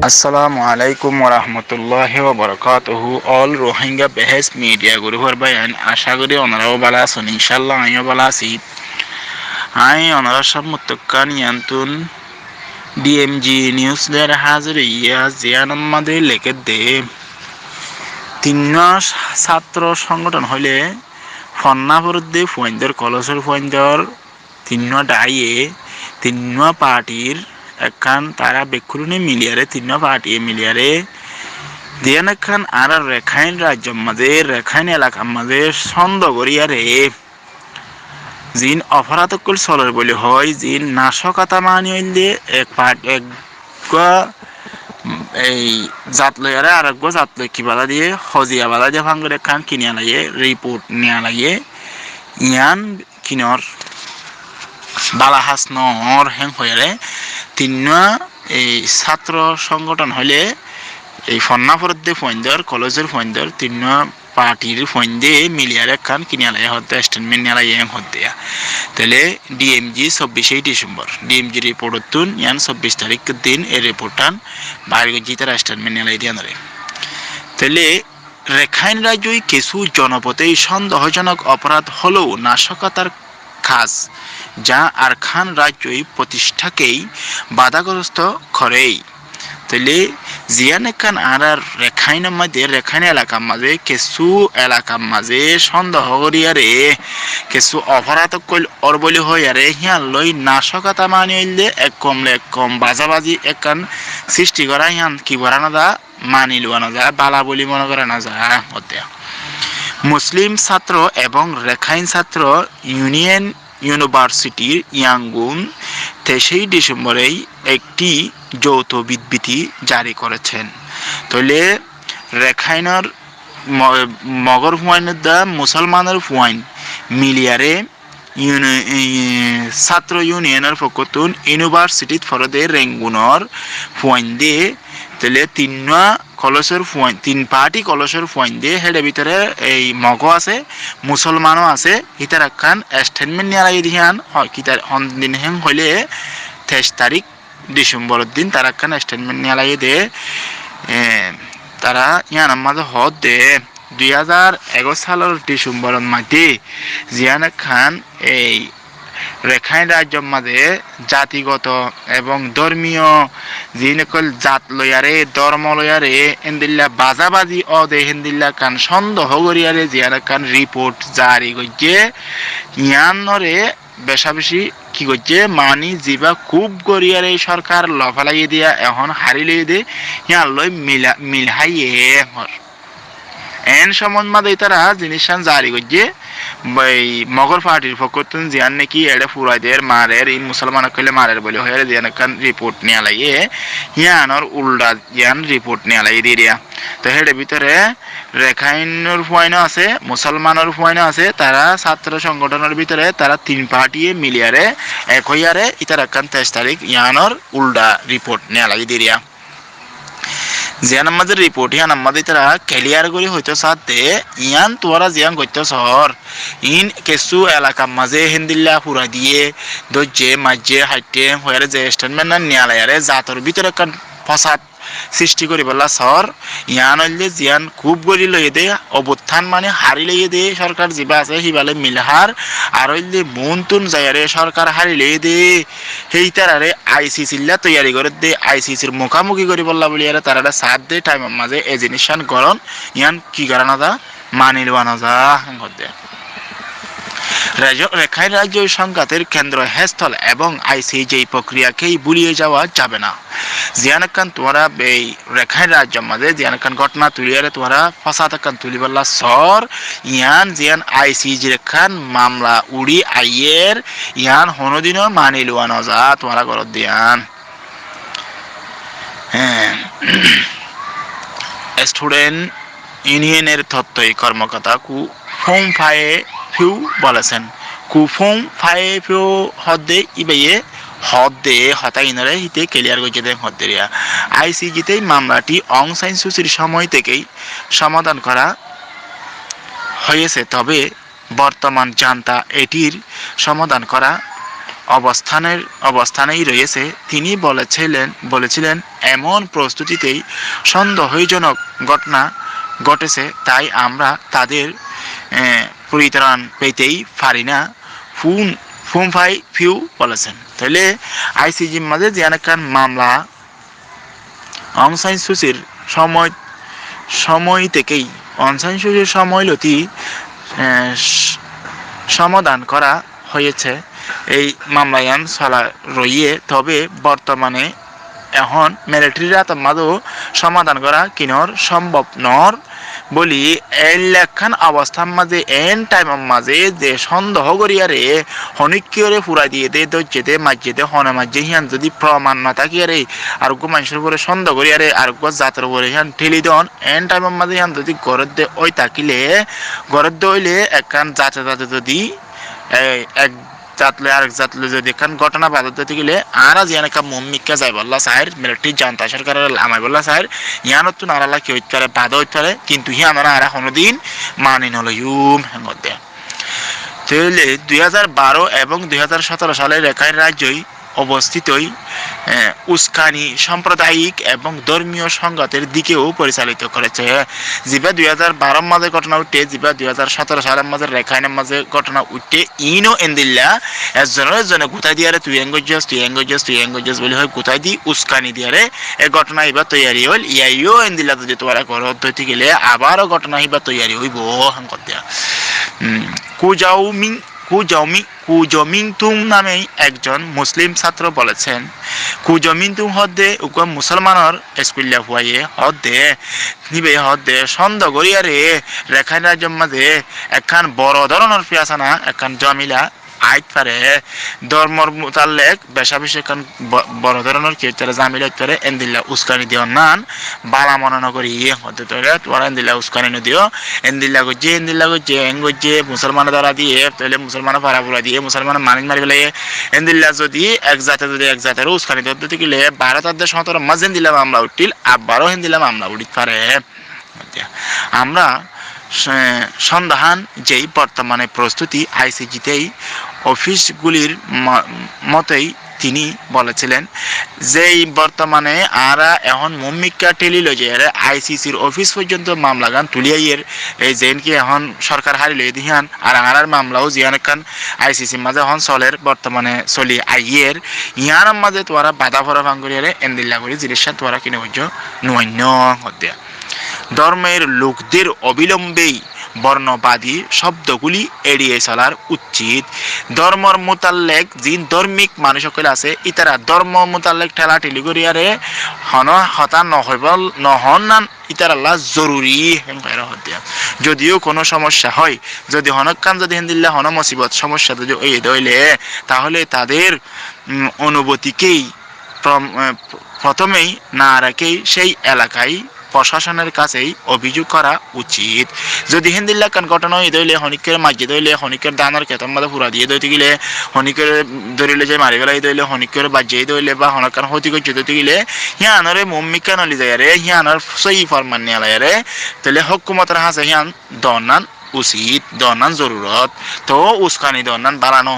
Assalamu alaikum warahmatullahi wabarakatuhu. All Rohingya Behes Media Guru Bayan আশা করি ওনারাও ভালো আছেন ইনশাআল্লাহ আমিও ভালো আছি ওনারা সব মুত্তাকান ইয়ান্তুন ডিএমজি নিউজ দের হাজির ইয়া জিয়ান আমাদের লেখে দে তিন ছাত্র সংগঠন হইলে ফন্নাপুরদ্দে ফুয়েন্দর কলসর ফুয়েন্দর তিন ডাইয়ে তিন পার্টির একখান তারা বেকুরুনি মিলিয়ারে তিন পার্টি মিলিয়ারে দিয়ান একখান আর রেখাইন রাজ্য মাঝে রেখাইন এলাকা মাঝে ছন্দ করিয়ারে জিন অপরাধকল চলর বলে হয় জিন নাশকতা মানি হইলে এক পার্ট এক এই জাত লয়ারে আর এক জাত লয় কিবালা দিয়ে হজিয়া বালা দিয়ে ভাঙ্গরে একখান কিনিয়া লাগে রিপোর্ট নিয়া লাগে ইয়ান কিনর বালাহাস নর হেং হইয়ারে তিন এই ছাত্র সংগঠন হইলে এই ফন্নাপুরদ্দে ফৈন্দর কলেজের ফৈন্দর তিন পার্টির ফৈন্দে মিলিয়ার একখান কিনিয়া লাগে হতে স্টেটমেন্ট নিয়া লাগে হতে তাহলে ডিএমজি 24 ডিসেম্বর ডিএমজি রিপোর্টতুন ইয়ান 24 তারিখ দিন এই রিপোর্টান বাইরে গিয়ে তারা স্টেটমেন্ট নিয়া লাগে দিয়ানরে তাহলে রেখাইন রাজ্যই কিছু জনপথে সন্দেহজনক অপরাধ হলেও নাশকতার কাজ যা আরখান রাজ্যই প্রতিষ্ঠাকেই বাধাগ্রস্ত করেই তাহলে জিয়ান খান আর রেখাইনের মাঝে রেখাইন এলাকার মাঝে কিছু এলাকার মাঝে সন্দেহ করিয়ারে কিছু অপরাধ অর বলি হইয়ারে হিয়ান লই নাশকতা মানি হইলে এক কম বাজাবাজি একখান সৃষ্টি করা হিয়ান কি করা না যা মানি লওয়া না যায় বালা বলি মনে করা না যায় হতে মুসলিম ছাত্র এবং রেখাইন ছাত্র ইউনিভার্সিটির ইয়াঙ্গুন 23 ডিসেম্বরেই একটি যৌথ বিবৃতি জারি করেছেন তাহলে রেখাইনের মগর ফুয়াইনের দা মুসলমানের ফুয়াইন মিলিয়ারে ছাত্র ইউনিয়নের পক্ষতুন ইউনিভার্সিটিত ফরদে রেঙ্গুনর ফুয়াইন দিয়ে তাহলে কলসের ফুয়াইন তিন পার্টি কলসের ফুয়াইন দিয়ে হেডে ভিতরে এই মগ আছে মুসলমানও আছে ইতার একখান স্টেটমেন্ট নিয়ে লাগি দিহান কিতার দিন হেং হইলে 23 তারিখ ডিসেম্বরের দিন তারা একখান স্টেটমেন্ট নিয়ে লাগি দে তারা ইয়ান আমাদের হদ দে 2011 সালের ডিসেম্বরের মাঝে জিয়ান খান এই রেখাইন রাজ্যের মাঝে জাতিগত এবং ধর্মীয় যিনকল জাত লয়ারে ধর্ম লয়ারে এন্দিল্লা বাজাবাজি দে হেন্দিল্লা কান সন্দেহ করিয়ারে জিয়ান খান রিপোর্ট জারি করছে ইয়ানরে বেশা বেশি কি করছে মানি জিবা খুব করিয়ারে সরকার লফালাই দিয়া এখন হারিলে দে ইয়ান লই মিলহাইয়ে এন সম্বন্ধ মাঝে তারা জিনিস জারি করছে মগর পার্টির পক্ষতুন জিয়ান নাকি এড়ে ফুরাইদের মারের এই মুসলমান কইলে মারের বলে হয়ে জিয়ান খান রিপোর্ট নিয়ে লাগে ইয়ানর উল্টা জিয়ান রিপোর্ট নিয়ে লাগে দিয়া তো হেডে ভিতরে রেখাইনের ফুয়াইনও আছে মুসলমানের ফুয়াইনও আছে তারা ছাত্র সংগঠনের ভিতরে তারা তিন পার্টি মিলিয়ারে এক হইয়ারে ইতার খান 23 তারিখ ইয়ানর উল্টা রিপোর্ট নিয়ে লাগে দিয়া জিয়ান আমাদের রিপোর্ট ইয়ান আমাদের তারা ক্লিয়ার করে হইতো সাথে ইয়ান তোরা জিয়ান করতে শহর ইন কিছু এলাকার মাঝে হিন্দিল্লা পুরা দিয়ে দজ্জে মাঝে হাইটে হয়ে যে স্টেটমেন্ট নিয়ে লায়ারে জাতর ভিতরে কান ফসাদ সৃষ্টি করি বললা শহর ইয়ান হইলে জিয়ান খুব গড়ি লইয়ে দে অবস্থান মানে হারি লইয়ে দে সরকার যিবা আছে সিবালে মিলহার আর হইলে মনতুন যায়ারে সরকার হারি লইয়ে দে সেই তারারে আইসিসিল্লা তৈয়ারি করে দে আইসিসির মুখামুখি করি বললা বলি আর তারা সাথ দে টাইমের মাঝে এই জিনিসান গরণ ইয়ান কি করানো যা মানি লওয়ানো যা দে রেখাইন রাজ্য সংঘাতের কেন্দ্র হেস্থল এবং আইসিজে প্রক্রিয়াকেই ভুলিয়ে যাওয়া যাবে না জিয়ান খান তোমরা এই রেখাইন রাজ্যের মাঝে জিয়ান খান ঘটনা তুলিয়ারে তোমরা ফসাদ খান তুলি বললা সর ইয়ান জিয়ান আইসিজি খান মামলা উড়ি আইয়ের ইয়ান হনদিনও মানি লওয়ানো যা তোমরা ঘর দিয়ান স্টুডেন্ট ইউনিয়নের তত্ত্বই কর্মকর্তা ফোম ফায়ে ফিউ বলেছেন কুফোং ফায়ে ফিউ হদে ইবাইয়ে হদে হতাইনরে হিতে ক্লিয়ার করছে দেন হদেরিয়া আইসিজিতে মামলাটি অং সাইন সুচির সময় থেকেই সমাধান করা হয়েছে তবে বর্তমান জান্তা এটির সমাধান করা অবস্থানেই রয়েছে। তিনি বলেছিলেন এমন প্রস্তুতিতেই সন্দেহজনক ঘটনা ঘটেছে, তাই আমরা তাদের পরিত্রাণ পেতেই পারি না, ফুমফাই ফিউ বলেছেন। তাহলে আইসিজির মাঝে যে একটা মামলা অং সান সুচির সময় থেকেই অং সান সুচির সময়লতি সমাধান করা হয়েছে। এই মামলায়ান চলা রইয়ে, তবে বর্তমানে এখন মিলিটারিরা মাঝেও সমাধান করা কিনর সম্ভব নর বলি এই লেখান অবস্থার মাঝে এন টাইমের মাঝে যে সন্দেহ করিয়ারে হনিকিয়রে ফুরাই দিয়ে দে দজ্জেতে মাঝেতে হনে মাঝে হিয়ান যদি প্রমাণ না থাকিয়ারে আরোগ্য মানুষের উপরে সন্দেহ করিয়ারে আরোগ্য জাতের উপরে হিয়ান ঠেলি দন এন টাইমের মাঝে হিয়ান যদি ঘরের দে ওই থাকিলে ঘরের দে হইলে একখান জাতে যদি এক জাতলে আরেক জাতলে যদি এখান ঘটনা বাধা গেলে আর আজ ইয়ানকা মম্মিকা যাই বললা সাহের মিলিটারি জানতা সরকারের আমায় বললা সাহের ইয়ানত তো নারালা কি হইতে পারে বাধা হইতে পারে, কিন্তু হিয়ানারা আর কোনোদিন মানি নল ইউম হ্যাঙ্গতে। তাহলে 2012 এবং 2017 সালে রেখাইন রাজ্যই অবস্থিতই উস্কানি সাম্প্রদায়িক এবং ধর্মীয় সংঘাতের দিকেও পরিচালিত করেছে। যেবা 2012 মাঝে ঘটনা উঠে, যেবা 2017 সালের মাঝে রেখাইনের মাঝে ঘটনা উঠে, ইনো এন্দিল্লা একজনে গুতাই দিয়ারে তুই এঙ্গজস বলে হয় গুতাই দি উস্কানি দিয়ারে এই ঘটনা এবার তৈরি হল। ইয়াইও এন্দিল্লা যদি তোমার ঘর ধরতে গেলে আবারও ঘটনা এবার তৈরি হইব হাম করতে। কুজমিংতুং নামে একজন মুসলিম ছাত্র বলেছেন, কুজমিংতুং হদ্দে মুসলমানের স্কুলিয়া হুয়াইয়ে হদ্দে সন্দেহ করিয়ারে রেখাইন রাজ্যের মাঝে একখান বড় ধরনের পিয়াসানা একখান জমিলা আইত পারে ধর্মর মোতালেক বেশাবেশি একখান বড় ধরনের কি হচ্ছে জামিলা হইতে পারে এন্দিল্লা উস্কানি দিও নান বালা মনে নকরি হতে তোরে তোরা এন্দিল্লা উস্কানি দিও এন্দিল্লা গজ্জে এঙ্গজ্জে মুসলমান দ্বারা দিয়ে তাহলে মুসলমান পাড়াপুরা দিয়ে মুসলমান মানিজ মারি ফেলে এন্দিল্লা যদি এক জাতের উস্কানি ধরতে গেলে ভারতের দেশ সতর মাঝে এন্দিল্লা মামলা উঠিল আবারও এন্দিল্লা মামলা উঠিতে পারে। আমরা সন্ধান যেই বর্তমানে প্রস্তুতি আইসিজিতেই অফিসগুলির মতেই তিনি বলেছিলেন যেই বর্তমানে আরা এখন মম্মিকা টেলিল যে আইসিসির অফিস পর্যন্ত মামলা গান তুলিয়াইয়ের এই যেন কি এখন সরকার হারিল দিহান আর আরার মামলাও জিয়ান খান আইসিসির মাঝে এখন চলের বর্তমানে চলি আইয়ের ইহার মাঝে তোরা বাধা ফরা ভাঙ্গরিয়ারে এন্দিল্লা করি জিনিসটা তোরা কিনে বুঝছো নৈন্য হত্যা। ধর্মের লোকদের অবিলম্বেই বর্ণবাদী শব্দগুলি এড়িয়ে চলার উচিত। ধর্মর মোতাল্লেক যিন ধর্মিক মানুষ সকলে আছে ইতারা ধর্ম মোতাল্লেক ঠেলা ঠেলি করিয়ারে হতা নহন ইতারাল্লাহ জরুরি যদিও কোনো সমস্যা হয়, যদি হনকান যদি হিন্দিল্লা হন মুসিবত সমস্যা যদি দইলে তাহলে তাদের অনুভূতিকেই প্রথমেই না রাখেই সেই এলাকায় প্রশাসনের কাছেই অভিযোগ করা উচিত। যদি হিন্দিল্লা কান ঘটনা দইলে হনিকের মাঝে দইলে হনিকের দানার খেতর মাঝে পুরা দিয়ে দইতে গেলে হনিকের ধরিলে যে মারি ফেলাই দইলে হনিকের বাজিয়ে দইলে বা হনকান হতি করছে দইতে গেলে হিয়ানরে মম্মিকা নলি যায় রে হিয়ানর সই ফরমান নিয়ে লাই রে তাহলে হকুমতের হাসে হিয়ান দনান উচিত দনান জরুরত তো উস্কানি দনান বাড়ানো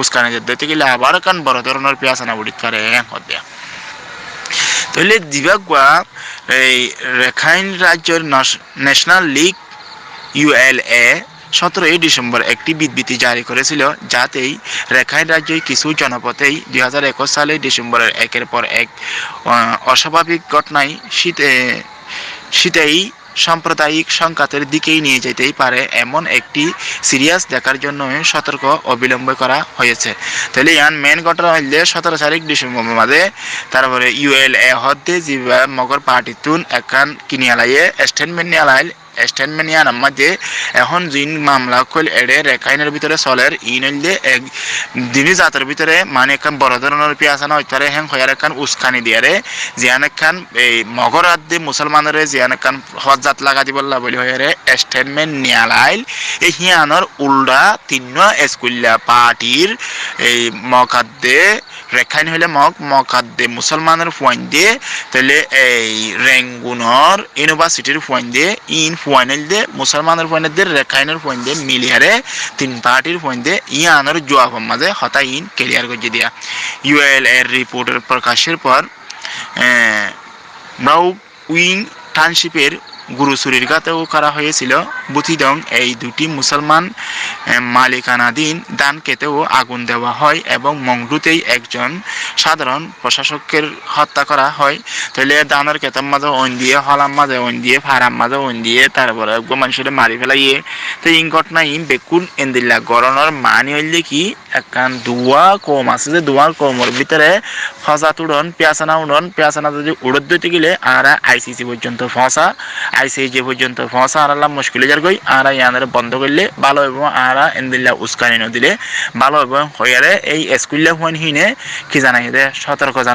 উস্কানি দইতে গেলে আবার কান বড় ধরনের পেঁয়াজানা উড়িত পারে হত্যা। তাহলে দিবাগুয়া এই রেখাইন রাজ্যের ন্যাশনাল লীগ ULA 17 ডিসেম্বর একটি বিবৃতি জারি করেছিল, যাতেই রেখাইন রাজ্যের কিছু জনপদেই 2021 সালে ডিসেম্বরের একের পর এক অস্বাভাবিক ঘটনায় শীতেই সাম্প্রদায়িক সংঘাতের দিকেই নিয়ে যেতেই পারে এমন একটি সিরিয়াস দেখার জন্য সতর্ক অবিলম্ব করা হয়েছে। তাহলে ইয়ান মেন ঘটনা হইলে 17 তারিখ ডিসেম্বর মাঝে তারপরে ULA হদ্দে জিবা মগর পার্টি তুন একান কিনিয়ালাইয়ে স্টেটমেন্ট নিয়ার মাঝে এখন জিন মামলা কইল এড়ে রেখাইনের ভিতরে চলের ইনলে এক দিনই জাতের ভিতরে মানে একখান বড় ধরনের পেঁয়াজানা হইতে পারে হ্যাং হইয়ার একখান উস্কানি দিয়ারে জিয়ান একখান এই মগর আদি মুসলমানের জিয়ান একখান হজাত লাগা দিবল্লা বলি হইয়ারে স্টেটমেন্ট নিয়ালাইল এই হিয়ানোর উল্টা তিন স্কুল্লা পার্টির এই মকাদ্দে রেখাইন হইলে মকাদ্দে মুসলমানের ফুয়াইন দিয়ে তাহলে এই রেঙ্গুনর ইউনিভার্সিটির ফুয়াইন দিয়ে ফুয়াইনাল দিয়ে মুসলমানের ফুয়াইনের দিয়ে রেখাইনের ফুয়াইন দিয়ে মিলিহারে তিন পার্টির ফুয়াইন দিয়ে আনার জোয়াবের মাঝে হতা ক্লিয়ার করে দিয়া ইউএল এর রিপোর্টের প্রকাশের পর ব্রাউ উইং টাউনশিপের গুরুচুরির গাতেও করা হয়েছিল বুথিদং এই দুটি মুসলমান মালিকানাধীন দান কেতেও আগুন দেওয়া হয় এবং মংডুতেই একজন সাধারণ প্রশাসকের হত্যা করা হয় তাহলে দানের কেতার মাঝে ওন দিয়ে হলাম মাঝে ওন দিয়ে ফারাম মাঝে ওন দিয়ে তারপরে মানুষের মারি ফেলাইয়ে তো ইন ঘটনা বেকুল এন্দিল্লা গরনের মানি হইলে কি একখান দুয়া কম আছে যে দুয়ার কমর ভিতরে ফসা উড়ন পেঁয়াচানা যদি উড়ত দিতে গেলে আর আইসিসি পর্যন্ত ফসা আইসিসি পর্যন্ত ফসা আর আল্লাহ মুশকিলে যার গই আর ইয়ানের বন্ধ করলে ভালো এবং আর এন্দিল্লা উস্কানি নদিলে ভালো এবং হইয়ারে এই স্কুলে হইন হিনে কি জানাই সতর্ক